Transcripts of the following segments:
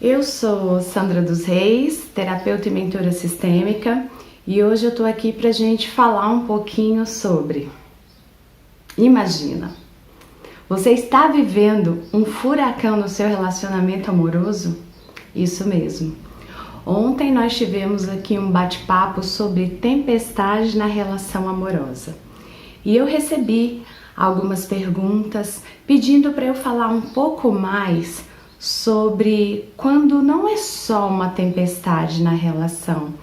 Eu sou Sandra dos Reis, terapeuta e mentora sistêmica, e hoje eu tô aqui pra gente falar um pouquinho sobre... Imagina, você está vivendo um furacão no seu relacionamento amoroso? Isso mesmo. Ontem nós tivemos aqui um bate-papo sobre tempestade na relação amorosa. E eu recebi algumas perguntas pedindo para eu falar um pouco mais sobre quando não é só uma tempestade na relação,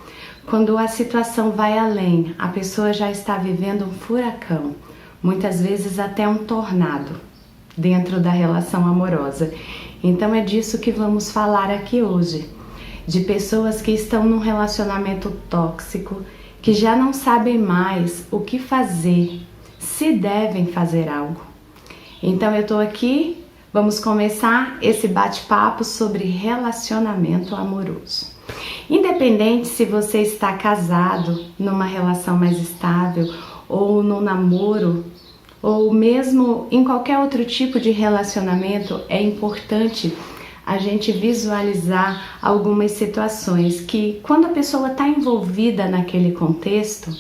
quando a situação vai além, a pessoa já está vivendo um furacão, muitas vezes até um tornado dentro da relação amorosa. Então é disso que vamos falar aqui hoje, de pessoas que estão num relacionamento tóxico, que já não sabem mais o que fazer, se devem fazer algo. Então eu tô aqui, vamos começar esse bate-papo sobre relacionamento amoroso. Independente se você está casado, numa relação mais estável, ou no namoro, ou mesmo em qualquer outro tipo de relacionamento, é importante a gente visualizar algumas situações que, quando a pessoa está envolvida naquele contexto,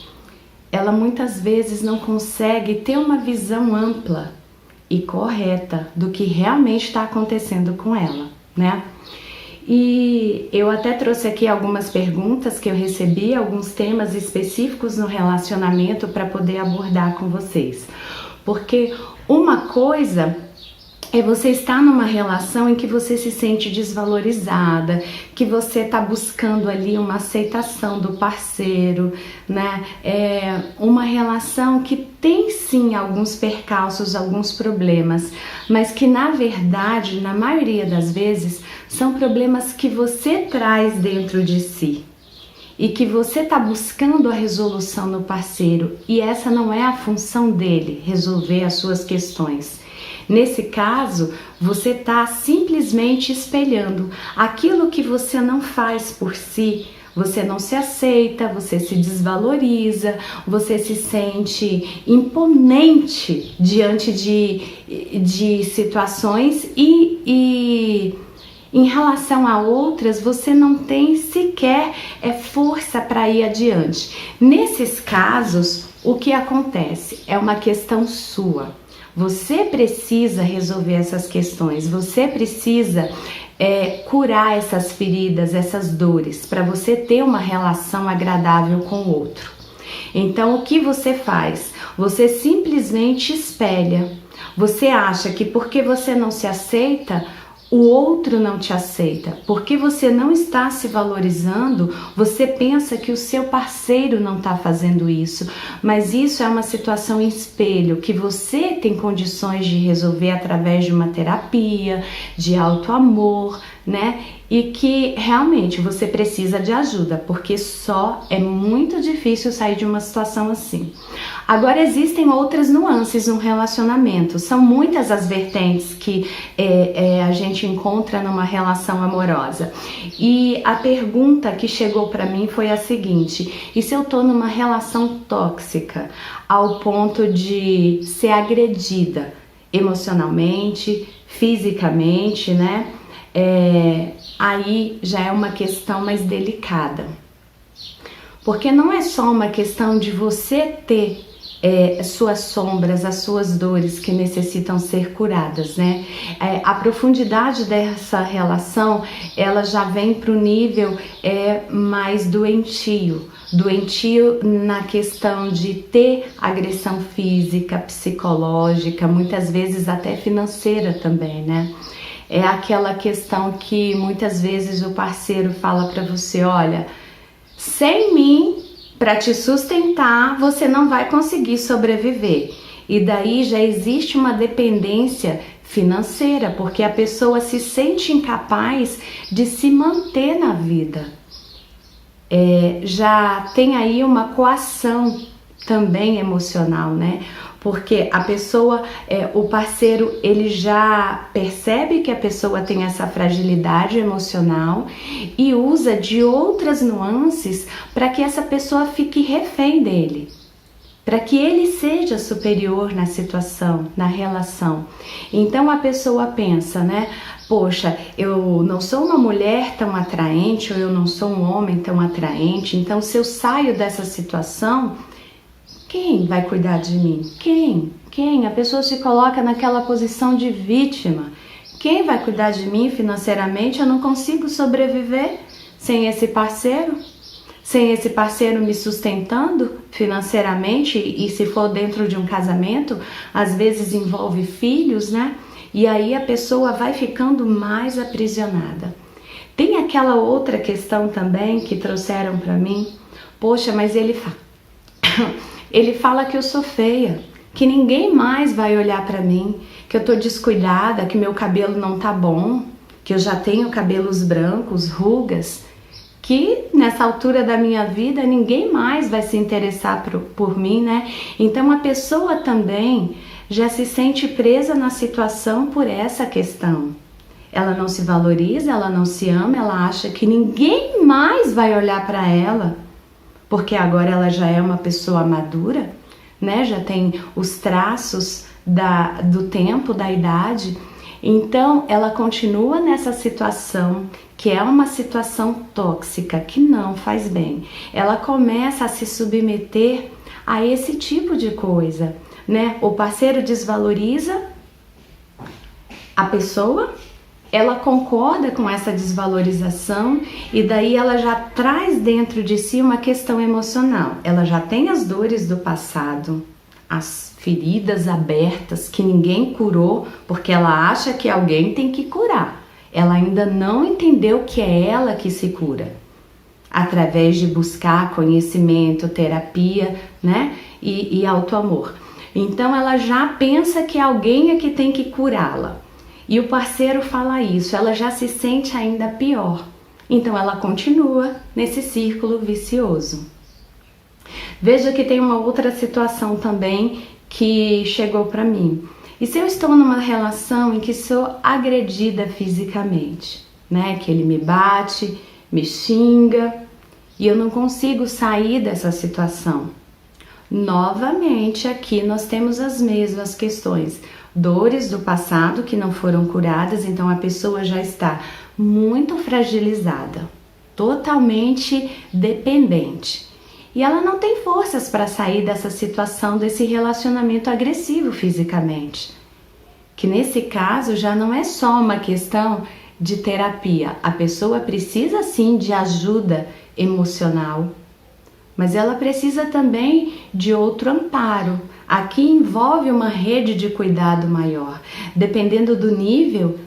ela muitas vezes não consegue ter uma visão ampla e correta do que realmente está acontecendo com ela, né? E eu até trouxe aqui algumas perguntas que eu recebi, alguns temas específicos no relacionamento para poder abordar com vocês. Porque uma coisa é você estar numa relação em que você se sente desvalorizada, que você está buscando ali uma aceitação do parceiro, né? É uma relação que tem sim alguns percalços, alguns problemas, mas que na verdade, na maioria das vezes, são problemas que você traz dentro de si e que você está buscando a resolução no parceiro, e essa não é a função dele, resolver as suas questões. Nesse caso, você está simplesmente espelhando aquilo que você não faz por si. Você não se aceita, você se desvaloriza, você se sente imponente diante de situações e em relação a outras você não tem sequer força para ir adiante. Nesses casos, o que acontece? É uma questão sua. Você precisa resolver essas questões, você precisa curar essas feridas, essas dores, para você ter uma relação agradável com o outro. Então, o que você faz? Você simplesmente espelha. Você acha que porque você não se aceita, o outro não te aceita. Porque você não está se valorizando, você pensa que o seu parceiro não está fazendo isso. Mas isso é uma situação em espelho que você tem condições de resolver através de uma terapia, de autoamor, né? E que realmente você precisa de ajuda, porque só é muito difícil sair de uma situação assim. Agora, existem outras nuances no relacionamento, são muitas as vertentes que a gente encontra numa relação amorosa. E a pergunta que chegou para mim foi a seguinte: e se eu tô numa relação tóxica ao ponto de ser agredida emocionalmente, fisicamente, né? Aí já é uma questão mais delicada, porque não é só uma questão de você ter suas sombras, as suas dores que necessitam ser curadas, né? A profundidade dessa relação, ela já vem para o nível mais doentio na questão de ter agressão física, psicológica, muitas vezes até financeira também, né? É aquela questão que muitas vezes o parceiro fala para você: olha, sem mim, para te sustentar, você não vai conseguir sobreviver. E daí já existe uma dependência financeira, porque a pessoa se sente incapaz de se manter na vida. Já tem aí uma coação também emocional, né? Porque a pessoa, o parceiro, ele já percebe que a pessoa tem essa fragilidade emocional e usa de outras nuances para que essa pessoa fique refém dele, para que ele seja superior na situação, na relação. Então a pessoa pensa, né? Poxa, eu não sou uma mulher tão atraente ou eu não sou um homem tão atraente, então se eu saio dessa situação, quem vai cuidar de mim? Quem? Quem? A pessoa se coloca naquela posição de vítima. Quem vai cuidar de mim financeiramente? Eu não consigo sobreviver sem esse parceiro? Sem esse parceiro me sustentando financeiramente, e se for dentro de um casamento, às vezes envolve filhos, né? E aí a pessoa vai ficando mais aprisionada. Tem aquela outra questão também que trouxeram para mim. Poxa, mas ele fala que eu sou feia, que ninguém mais vai olhar para mim, que eu tô descuidada, que meu cabelo não tá bom, que eu já tenho cabelos brancos, rugas, que nessa altura da minha vida ninguém mais vai se interessar por mim, né? Então a pessoa também já se sente presa na situação por essa questão. Ela não se valoriza, ela não se ama, ela acha que ninguém mais vai olhar para ela, porque agora ela já é uma pessoa madura, né? Já tem os traços do tempo, da idade. Então ela continua nessa situação, que é uma situação tóxica, que não faz bem. Ela começa a se submeter a esse tipo de coisa, né? O parceiro desvaloriza a pessoa, ela concorda com essa desvalorização e daí ela já traz dentro de si uma questão emocional. Ela já tem as dores do passado, as feridas abertas que ninguém curou, porque ela acha que alguém tem que curar. Ela ainda não entendeu que é ela que se cura, através de buscar conhecimento, terapia, né? E autoamor. Então ela já pensa que alguém é que tem que curá-la. E o parceiro fala isso, ela já se sente ainda pior. Então ela continua nesse círculo vicioso. Veja que tem uma outra situação também que chegou para mim. E se eu estou numa relação em que sou agredida fisicamente, né? Que ele me bate, me xinga e eu não consigo sair dessa situação. Novamente aqui nós temos as mesmas questões. Dores do passado que não foram curadas, então a pessoa já está muito fragilizada, totalmente dependente. E ela não tem forças para sair dessa situação, desse relacionamento agressivo fisicamente. Que nesse caso já não é só uma questão de terapia. A pessoa precisa sim de ajuda emocional, mas ela precisa também de outro amparo. Aqui envolve uma rede de cuidado maior. Dependendo do nível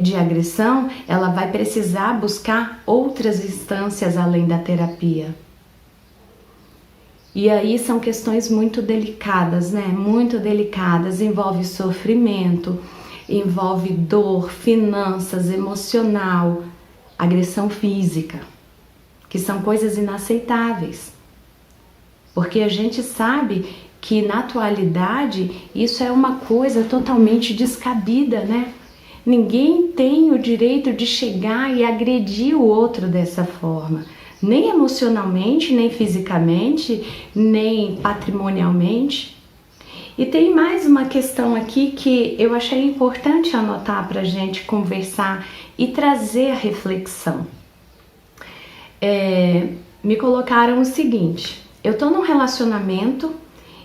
de agressão, ela vai precisar buscar outras instâncias além da terapia. E aí são questões muito delicadas, né? Muito delicadas. Envolve sofrimento, envolve dor, finanças, emocional, agressão física, que são coisas inaceitáveis. Porque a gente sabe que na atualidade isso é uma coisa totalmente descabida, né? Ninguém tem o direito de chegar e agredir o outro dessa forma. Nem emocionalmente, nem fisicamente, nem patrimonialmente. E tem mais uma questão aqui que eu achei importante anotar para a gente conversar e trazer a reflexão. Me colocaram o seguinte: eu estou num relacionamento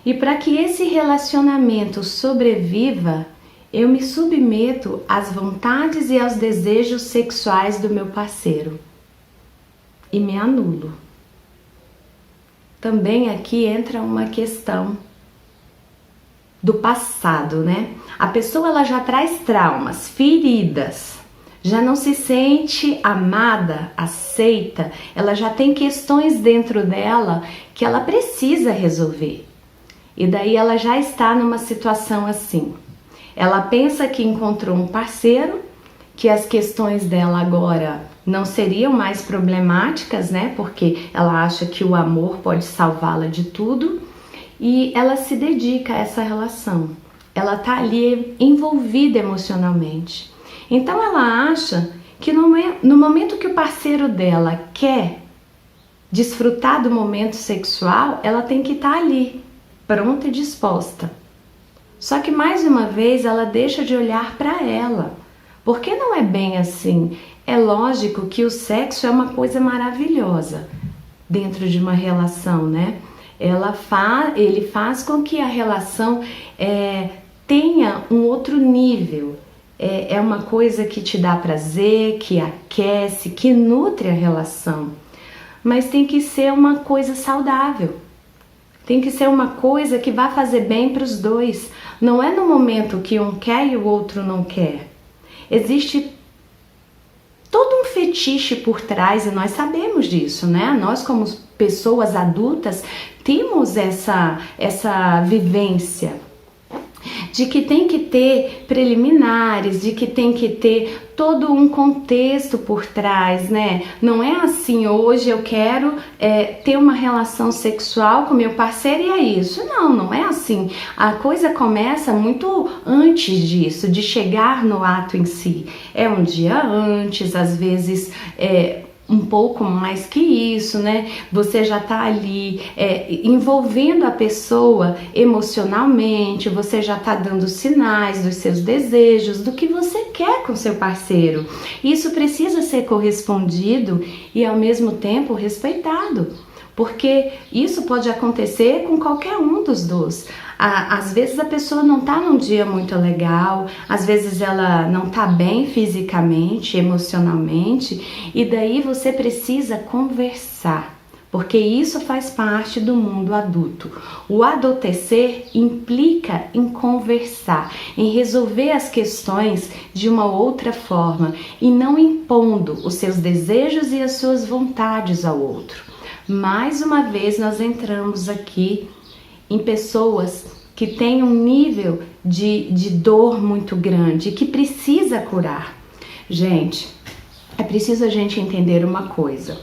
e para que esse relacionamento sobreviva, eu me submeto às vontades e aos desejos sexuais do meu parceiro e me anulo. Também aqui entra uma questão do passado, né? A pessoa ela já traz traumas, feridas, já não se sente amada, aceita, ela já tem questões dentro dela que ela precisa resolver. E daí ela já está numa situação assim. Ela pensa que encontrou um parceiro, que as questões dela agora não seriam mais problemáticas, né? Porque ela acha que o amor pode salvá-la de tudo e ela se dedica a essa relação. Ela tá ali envolvida emocionalmente. Então ela acha que no momento que o parceiro dela quer desfrutar do momento sexual, ela tem que estar ali, pronta e disposta. Só que mais uma vez ela deixa de olhar para ela, Porque não é bem assim. É lógico que o sexo é uma coisa maravilhosa dentro de uma relação, né? Ele faz com que a relação tenha um outro nível. É uma coisa que te dá prazer, que aquece, que nutre a relação. Mas tem que ser uma coisa saudável. Tem que ser uma coisa que vai fazer bem para os dois. Não é no momento que um quer e o outro não quer. Existe todo um fetiche por trás e nós sabemos disso, né? Nós como pessoas adultas temos essa vivência de que tem que ter preliminares, de que tem que ter todo um contexto por trás, né? Não é assim, hoje eu quero ter uma relação sexual com meu parceiro e é isso. Não é assim. A coisa começa muito antes disso, de chegar no ato em si. É um dia antes, às vezes um pouco mais que isso, né? Você já tá ali envolvendo a pessoa emocionalmente, você já tá dando sinais dos seus desejos, do que você quer com seu parceiro. Isso precisa ser correspondido e ao mesmo tempo respeitado, porque isso pode acontecer com qualquer um dos dois. Às vezes a pessoa não tá num dia muito legal, às vezes ela não tá bem fisicamente, emocionalmente, e daí você precisa conversar, porque isso faz parte do mundo adulto. O adultecer implica em conversar, em resolver as questões de uma outra forma e não impondo os seus desejos e as suas vontades ao outro. Mais uma vez nós entramos aqui em pessoas que têm um nível de dor muito grande, que precisa curar. Gente, é preciso a gente entender uma coisa.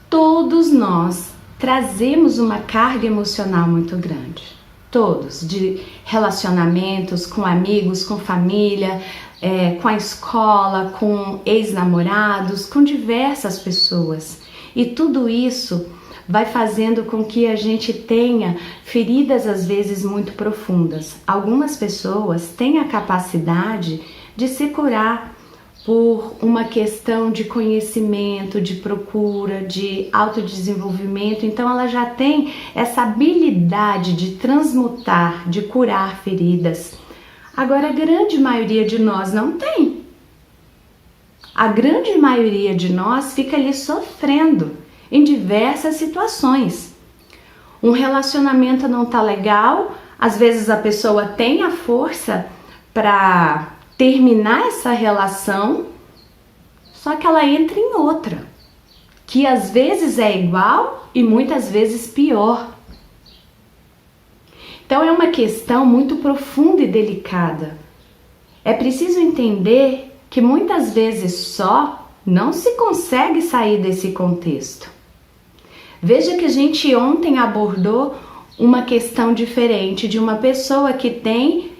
Todos nós trazemos uma carga emocional muito grande. Todos, de relacionamentos com amigos, com família, com a escola, com ex-namorados, com diversas pessoas. E tudo isso vai fazendo com que a gente tenha feridas às vezes muito profundas. Algumas pessoas têm a capacidade de se curar por uma questão de conhecimento, de procura, de autodesenvolvimento. Então ela já tem essa habilidade de transmutar, de curar feridas. Agora a grande maioria de nós não tem. A grande maioria de nós fica ali sofrendo em diversas situações. Um relacionamento não tá legal, às vezes a pessoa tem a força para terminar essa relação, só que ela entra em outra, que às vezes é igual e muitas vezes pior. Então é uma questão muito profunda e delicada. É preciso entender que muitas vezes só não se consegue sair desse contexto. Veja que a gente ontem abordou uma questão diferente de uma pessoa que tem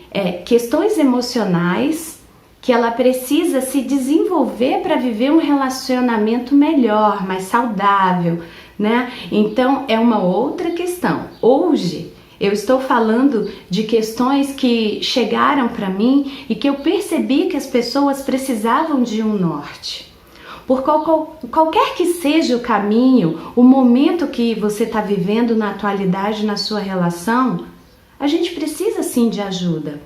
questões emocionais, que ela precisa se desenvolver para viver um relacionamento melhor, mais saudável, né? Então é uma outra questão. Hoje eu estou falando de questões que chegaram para mim e que eu percebi que as pessoas precisavam de um norte. Por qualquer que seja o caminho, o momento que você está vivendo na atualidade na sua relação, a gente precisa sim de ajuda.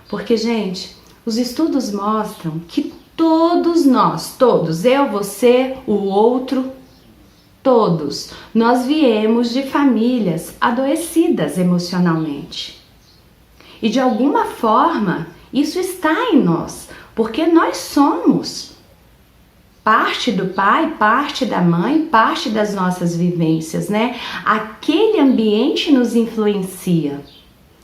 Porque, gente, os estudos mostram que todos nós, todos, eu, você, o outro, todos, nós viemos de famílias adoecidas emocionalmente. E de alguma forma, isso está em nós, porque nós somos parte do pai, parte da mãe, parte das nossas vivências, né? Aquele ambiente nos influencia.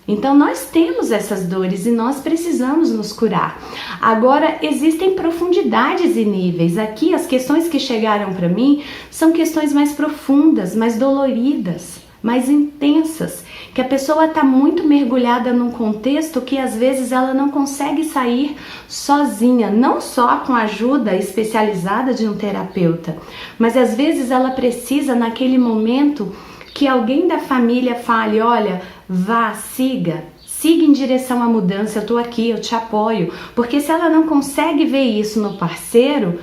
Então nós temos essas dores e nós precisamos nos curar. Agora existem profundidades e níveis. Aqui as questões que chegaram para mim são questões mais profundas, mais doloridas, mais intensas, que a pessoa está muito mergulhada num contexto que às vezes ela não consegue sair sozinha, não só com a ajuda especializada de um terapeuta, mas às vezes ela precisa naquele momento que alguém da família fale, olha, vá, siga siga em direção à mudança, eu tô aqui, eu te apoio. Porque se ela não consegue ver isso no parceiro,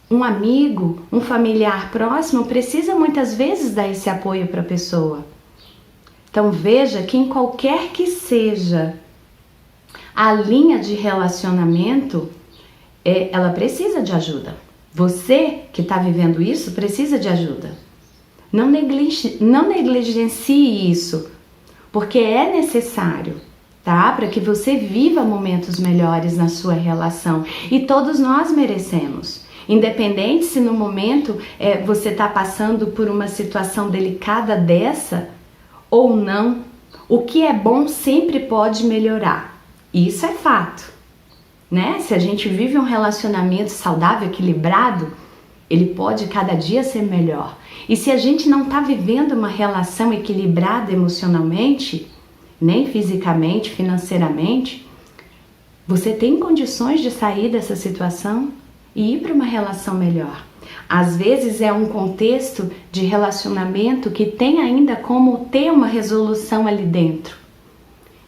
um amigo, um familiar próximo precisa muitas vezes dar esse apoio para a pessoa. Então veja que em qualquer que seja a linha de relacionamento, ela precisa de ajuda. Você que está vivendo isso precisa de ajuda. Não negligencie isso, porque é necessário, tá? Para que você viva momentos melhores na sua relação. E todos nós merecemos. Independente se no momento você está passando por uma situação delicada dessa ou não, o que é bom sempre pode melhorar. Isso é fato, né? Se a gente vive um relacionamento saudável, equilibrado, ele pode cada dia ser melhor. E se a gente não está vivendo uma relação equilibrada emocionalmente, nem fisicamente, financeiramente, você tem condições de sair dessa situação e ir para uma relação melhor. Às vezes é um contexto de relacionamento que tem ainda como ter uma resolução ali dentro.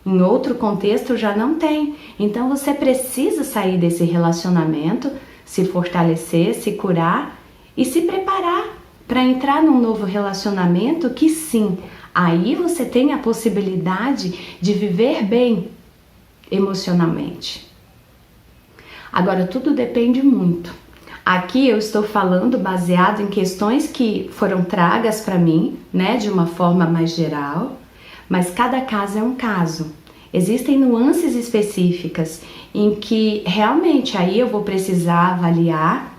Em outro contexto já não tem. Então você precisa sair desse relacionamento, se fortalecer, se curar e se preparar para entrar num novo relacionamento que sim, aí você tem a possibilidade de viver bem emocionalmente. Agora, tudo depende muito. Aqui eu estou falando baseado em questões que foram tragas para mim, né, de uma forma mais geral, mas cada caso é um caso. Existem nuances específicas em que realmente aí eu vou precisar avaliar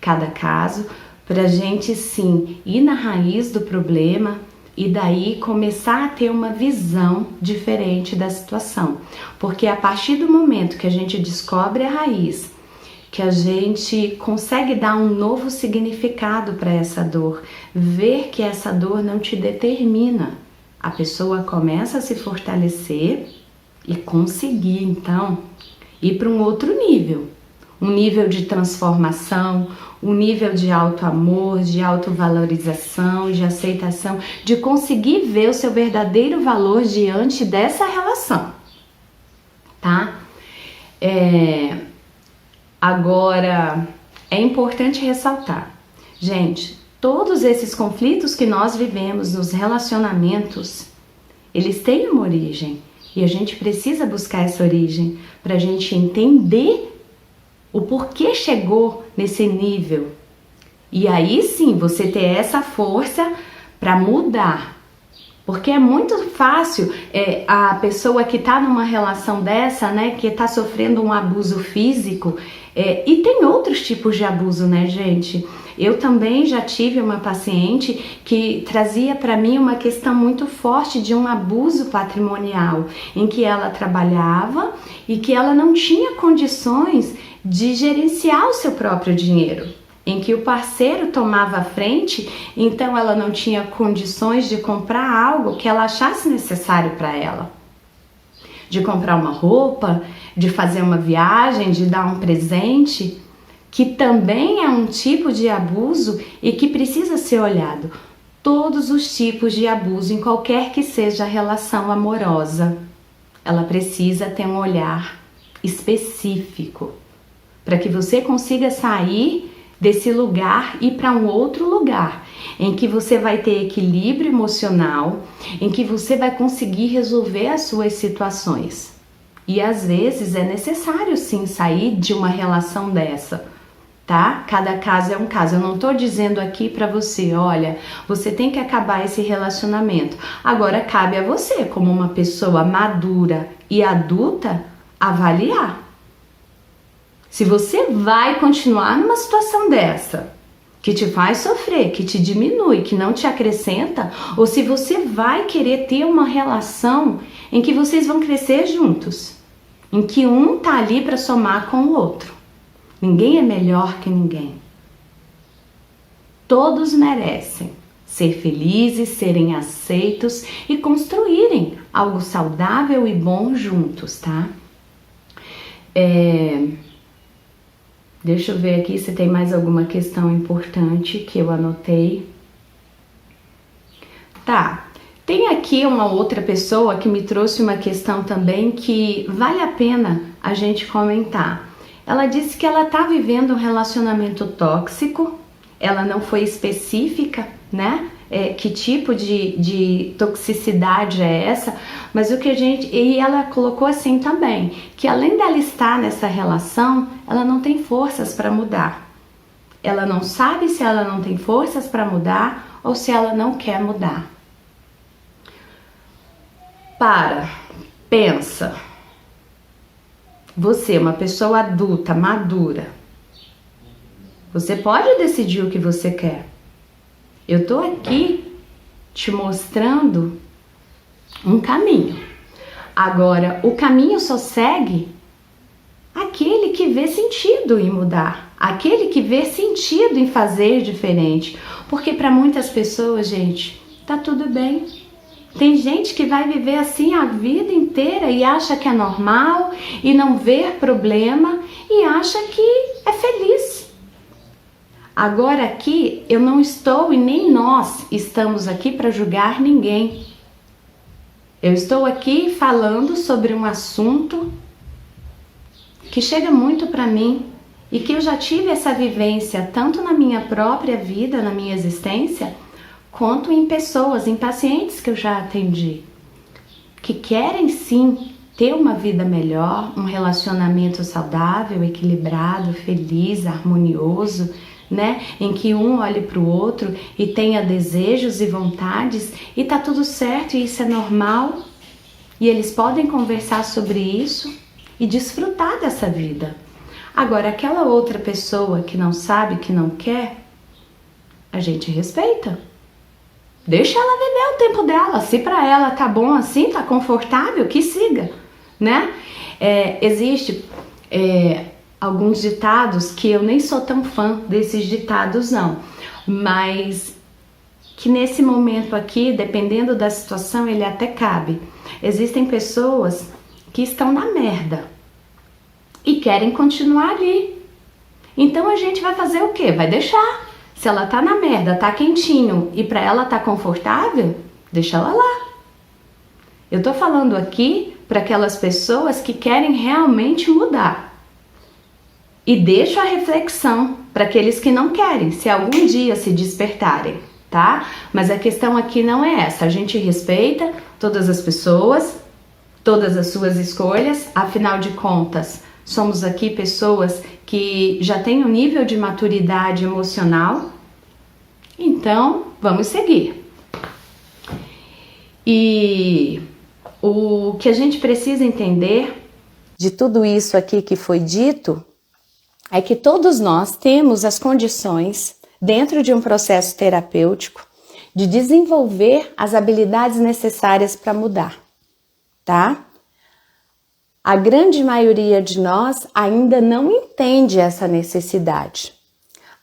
cada caso para a gente sim ir na raiz do problema e daí começar a ter uma visão diferente da situação. Porque a partir do momento que a gente descobre a raiz, que a gente consegue dar um novo significado para essa dor, ver que essa dor não te determina, a pessoa começa a se fortalecer e conseguir então ir para um outro nível, um nível de transformação, um nível de auto-amor, de autovalorização, de aceitação, de conseguir ver o seu verdadeiro valor diante dessa relação, tá? Agora, é importante ressaltar, gente, todos esses conflitos que nós vivemos nos relacionamentos, eles têm uma origem e a gente precisa buscar essa origem para a gente entender o porquê chegou nesse nível. E aí sim, você ter essa força para mudar. Porque é muito fácil a pessoa que está numa relação dessa, né, que está sofrendo um abuso físico, e tem outros tipos de abuso, né, gente? Eu também já tive uma paciente que trazia para mim uma questão muito forte de um abuso patrimonial, em que ela trabalhava e que ela não tinha condições de gerenciar o seu próprio dinheiro, em que o parceiro tomava a frente, então ela não tinha condições de comprar algo que ela achasse necessário para ela. De comprar uma roupa, de fazer uma viagem, de dar um presente, que também é um tipo de abuso e que precisa ser olhado. Todos os tipos de abuso, em qualquer que seja a relação amorosa, ela precisa ter um olhar específico para que você consiga sair desse lugar e ir para um outro lugar, em que você vai ter equilíbrio emocional, em que você vai conseguir resolver as suas situações. E às vezes é necessário sim sair de uma relação dessa, tá? Cada caso é um caso. Eu não tô dizendo aqui para você, olha, você tem que acabar esse relacionamento. Agora cabe a você, como uma pessoa madura e adulta, avaliar. Se você vai continuar numa situação dessa, que te faz sofrer, que te diminui, que não te acrescenta, ou se você vai querer ter uma relação em que vocês vão crescer juntos, em que um tá ali para somar com o outro. Ninguém é melhor que ninguém. Todos merecem ser felizes, serem aceitos e construírem algo saudável e bom juntos, tá? Deixa eu ver aqui se tem mais alguma questão importante que eu anotei. Tá, Tem aqui uma outra pessoa que me trouxe uma questão também que vale a pena a gente comentar. Ela disse que ela está vivendo um relacionamento tóxico, ela não foi específica, né? Que tipo de toxicidade é essa, mas o que e ela colocou assim também, que além dela estar nessa relação, ela não tem forças para mudar. Ela não sabe se ela não tem forças para mudar ou se ela não quer mudar. Pensa. Você, uma pessoa adulta, madura, você pode decidir o que você quer. Eu tô aqui te mostrando um caminho. Agora, o caminho só segue aquele que vê sentido em mudar, aquele que vê sentido em fazer diferente. Porque para muitas pessoas, gente, tá tudo bem. Tem gente que vai viver assim a vida inteira e acha que é normal e não vê problema e acha que é feliz. Agora aqui eu não estou e nem nós estamos aqui para julgar ninguém. Eu estou aqui falando sobre um assunto que chega muito para mim e que eu já tive essa vivência tanto na minha própria vida, na minha existência, quanto em pessoas, em pacientes que eu já atendi, que querem sim ter uma vida melhor, um relacionamento saudável, equilibrado, feliz, harmonioso, né? Em que um olhe para o outro e tenha desejos e vontades e tá tudo certo e isso é normal e eles podem conversar sobre isso e desfrutar dessa vida. Agora, aquela outra pessoa que não sabe, que não quer, a gente respeita. Deixa ela viver o tempo dela. Se para ela tá bom assim, tá confortável, que siga, né? Existe alguns ditados que eu nem sou tão fã desses ditados não, mas que nesse momento aqui, dependendo da situação, ele até cabe. Existem pessoas que estão na merda e querem continuar ali. Então a gente vai fazer o quê? Vai deixar. Se ela tá na merda, tá quentinho e pra ela tá confortável, deixa ela lá. Eu tô falando aqui para aquelas pessoas que querem realmente mudar. E deixo a reflexão para aqueles que não querem, se algum dia se despertarem, tá? Mas a questão aqui não é essa. A gente respeita todas as pessoas, todas as suas escolhas, afinal de contas, somos aqui pessoas que já têm um nível de maturidade emocional, então vamos seguir. E o que a gente precisa entender de tudo isso aqui que foi dito é que todos nós temos as condições, dentro de um processo terapêutico, de desenvolver as habilidades necessárias para mudar, tá? A grande maioria de nós ainda não entende essa necessidade.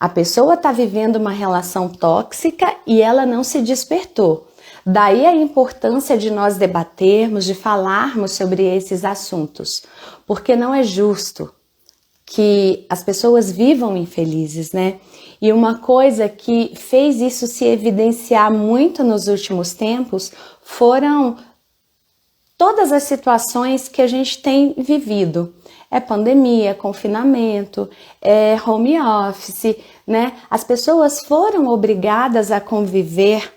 A pessoa está vivendo uma relação tóxica e ela não se despertou. Daí a importância de nós debatermos, de falarmos sobre esses assuntos, porque não é justo que as pessoas vivam infelizes, né? E uma coisa que fez isso se evidenciar muito nos últimos tempos foram todas as situações que a gente tem vivido. É pandemia, confinamento, é home office, né? As pessoas foram obrigadas a conviver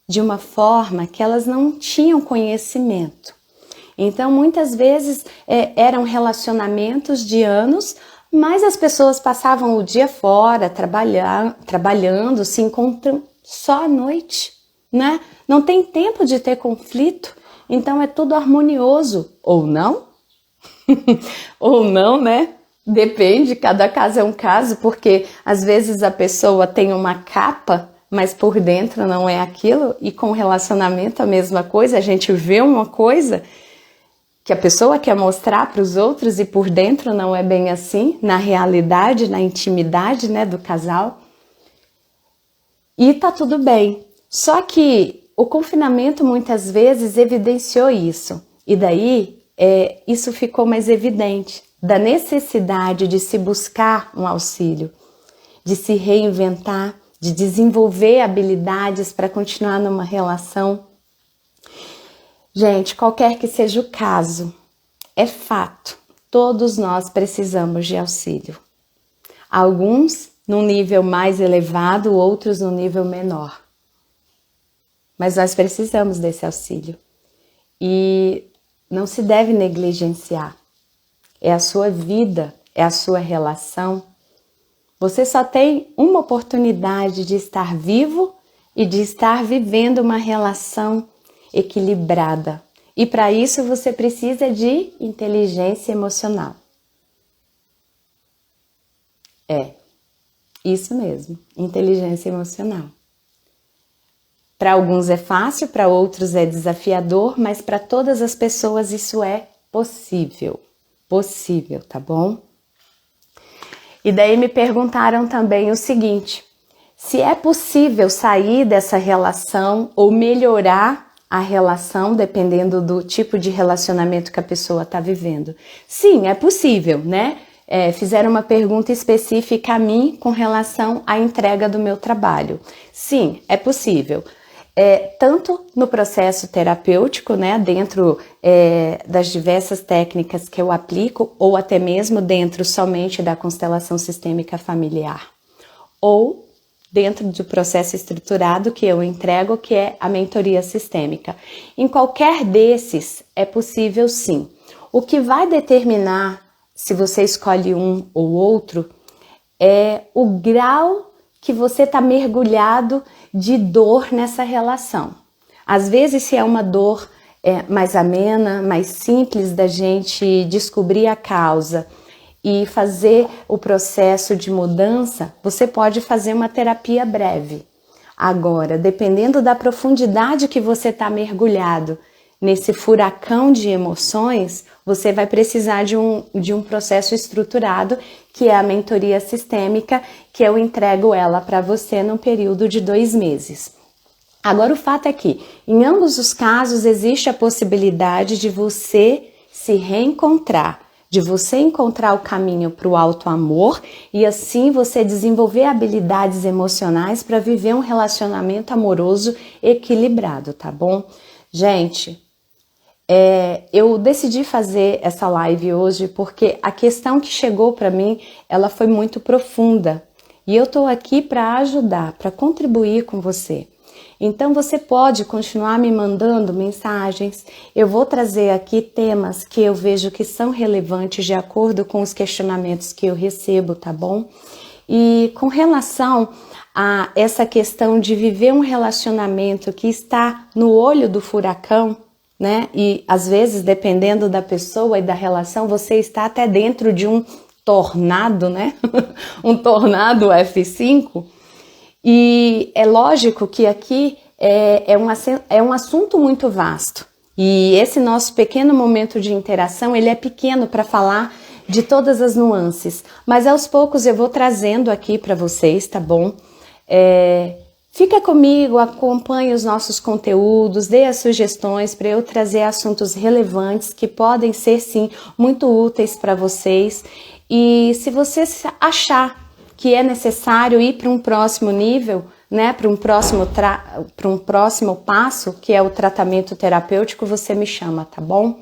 de uma forma que elas não tinham conhecimento. Então, muitas vezes eram relacionamentos de anos, mas as pessoas passavam o dia fora, trabalhando, se encontram só à noite, né? Não tem tempo de ter conflito. Então é tudo harmonioso, ou não? Ou não, né? Depende, cada caso é um caso, porque às vezes a pessoa tem uma capa, mas por dentro não é aquilo, e com relacionamento a mesma coisa, a gente vê uma coisa que a pessoa quer mostrar para os outros e por dentro não é bem assim, na realidade, na intimidade, né, do casal. E tá tudo bem, só que o confinamento muitas vezes evidenciou isso, e daí isso ficou mais evidente, da necessidade de se buscar um auxílio, de se reinventar, de desenvolver habilidades para continuar numa relação. Gente, qualquer que seja o caso, é fato, todos nós precisamos de auxílio. Alguns num nível mais elevado, outros num nível menor. Mas nós precisamos desse auxílio. E não se deve negligenciar. É a sua vida, é a sua relação. Você só tem uma oportunidade de estar vivo e de estar vivendo uma relação equilibrada. E para isso você precisa de inteligência emocional. Isso mesmo, inteligência emocional. Para alguns é fácil, para outros é desafiador, mas para todas as pessoas isso é possível. Possível, tá bom? E daí me perguntaram também o seguinte: se é possível sair dessa relação ou melhorar a relação, dependendo do tipo de relacionamento que a pessoa está vivendo. Sim, é possível, né? Fizeram uma pergunta específica a mim com relação à entrega do meu trabalho. Sim, é possível. Tanto no processo terapêutico, né, dentro das diversas técnicas que eu aplico, ou até mesmo dentro somente da constelação sistêmica familiar, ou dentro do processo estruturado que eu entrego, que é a mentoria sistêmica. Em qualquer desses é possível sim. O que vai determinar se você escolhe um ou outro é o grau que você está mergulhado de dor nessa relação. Às vezes, se é uma dor mais amena, mais simples da gente descobrir a causa e fazer o processo de mudança, você pode fazer uma terapia breve. Agora, dependendo da profundidade que você está mergulhado nesse furacão de emoções, você vai precisar de um processo estruturado, que é a mentoria sistêmica, que eu entrego ela para você num período de 2 meses. Agora, o fato é que, em ambos os casos, existe a possibilidade de você se reencontrar, de você encontrar o caminho para o auto-amor e assim você desenvolver habilidades emocionais para viver um relacionamento amoroso equilibrado, tá bom? Gente, eu decidi fazer essa live hoje porque a questão que chegou para mim, ela foi muito profunda e eu tô aqui para ajudar, para contribuir com você. Então você pode continuar me mandando mensagens, eu vou trazer aqui temas que eu vejo que são relevantes de acordo com os questionamentos que eu recebo, tá bom? E com relação a essa questão de viver um relacionamento que está no olho do furacão, né? E às vezes, dependendo da pessoa e da relação, você está até dentro de um tornado, né? Um tornado F5. E é lógico que aqui é um assunto muito vasto. E esse nosso pequeno momento de interação, ele é pequeno para falar de todas as nuances. Mas aos poucos eu vou trazendo aqui para vocês, tá bom? Fica comigo, acompanhe os nossos conteúdos, dê as sugestões para eu trazer assuntos relevantes que podem ser, sim, muito úteis para vocês. E se você achar que é necessário ir para um próximo nível, né, para um próximo passo, que é o tratamento terapêutico, você me chama, tá bom?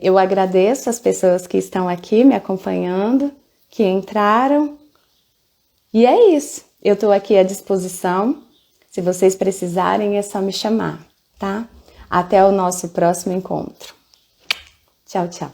Eu agradeço as pessoas que estão aqui me acompanhando, que entraram. E é isso. Eu estou aqui à disposição. Se vocês precisarem, é só me chamar, tá? Até o nosso próximo encontro. Tchau, tchau.